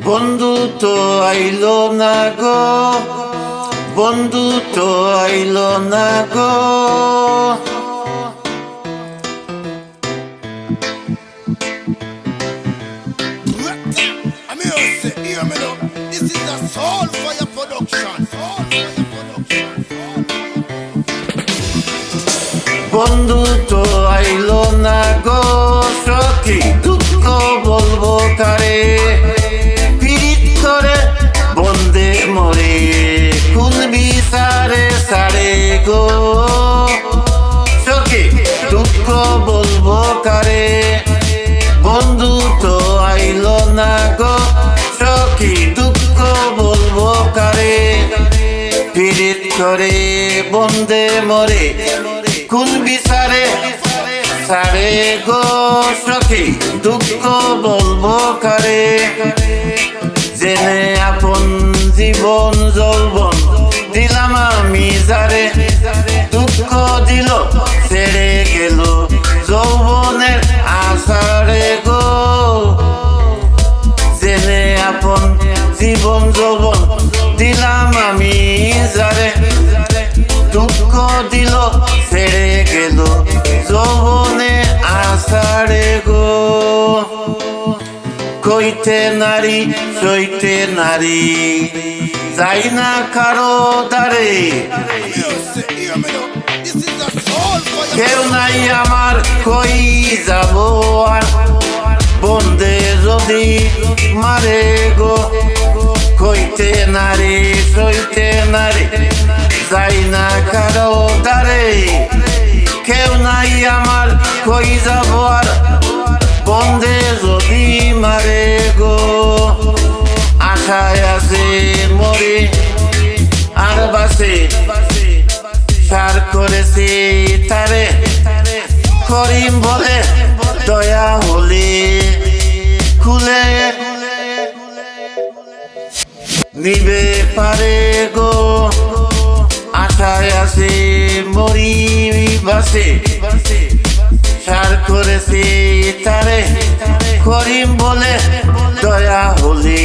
বন্ধু তো আইলো না গো, বন্ধু তো আইলো না গো। This is a soul fire production. বন্ধু তো আইলো না গো, সখী দুঃখ বলবো কারে। পীড়িত করে বন্দে মরে, কোন বিচারে সারে গো। সখী দুঃখ বলবো কারে, বন্ধু তো আইলো না গো, সখী দুঃখ বলবো কারে। পীড়িত করে বন্দে মরে, কোন বিচারে সারে গো। সখী দুঃখ বলবো কারে। জেনে আপন জীবন যৌবন দিলাম আমি যারে, দুঃখ দিল ছেড়ে গেল যৌবনের আশারে গো। জেনে আপন জীবন যৌবন দিলাম আমি যারে, দুঃখ দিল ছেড়ে গেল যৌবনে আষাঢ়ে গো। কইতে নারী সইতে নারী, যাই না কারো দ্বারে। কেউ নাই আমার কই যাব আর, বন্দে যদি মারে গো। কইতে নারী সইতে নারী, যাই না কারো দ্বারে। কেউ নাই আমার কই যাব আর, বন্দে যদি মারে গো। আশায় আছে মরে আর বাসে, সার করেছে তারে। করিম বলে দয়া হলে খুলে নিবে পারে গো। আশায় আছে মরি বাসে, সার করেছে তারে। করিম বলে দয়া হলে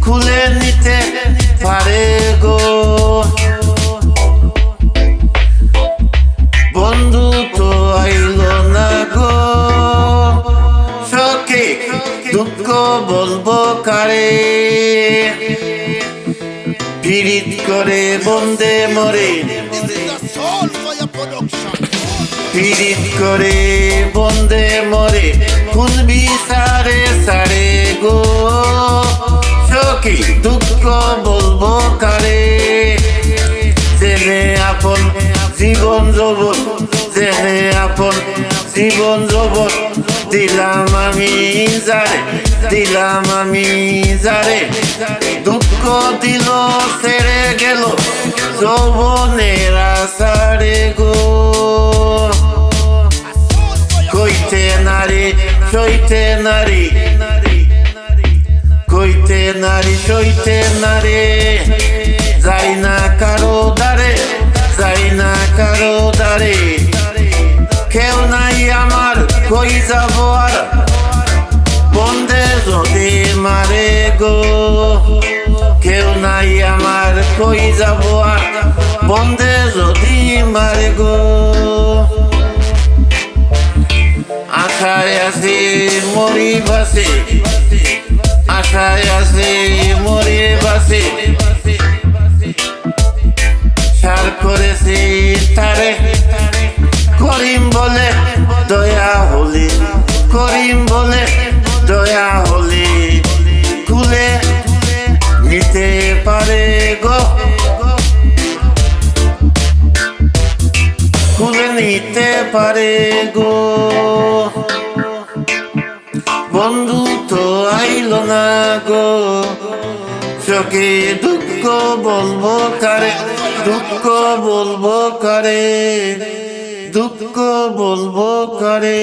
খুলে নিতে পারে গো। বন্ধু তো আইলো না গো, সখী দুঃখ বলবো কারে। পীড়িত করে বন্দে মরে, পীড়িত করে বন্দে মরে, কোন বিচারে সারে গো। সখী দুঃখ বলবো কারে। জেনে আপন জীবন যৌবন, জেনে আপন জীবন যৌবন দিলাম আমি যারে, দিলাম আমি যারে। দুঃখ দিল ছেড়ে গেল যৌবনের আষাঢ়ে গো। কইতে নারী সইতে নারী, কইতে নারী সইতে নারী, যাই না কারো দ্বারে, যাই না কারো দ্বারে। কেউ নাই আমার কই যাব আর, বন্দে যদি মারে গো। কেউ নাই আমার কই যাব আর, বন্দে যদি মারে গো। আশায় আছে মরি বাসে, আশায় আছে মরি বাসে, সার করেছে তারে। করিম বলে দয়া হলে, করিম বলে দয়া হলে খুলে নিতে পারে গো। খুলে নিতে পারে গো। বন্ধু তো আইলো না গো, সখী দুঃখ বলবো কারে। দুঃখ বলবো কারে, দুঃখ বলবো কারে।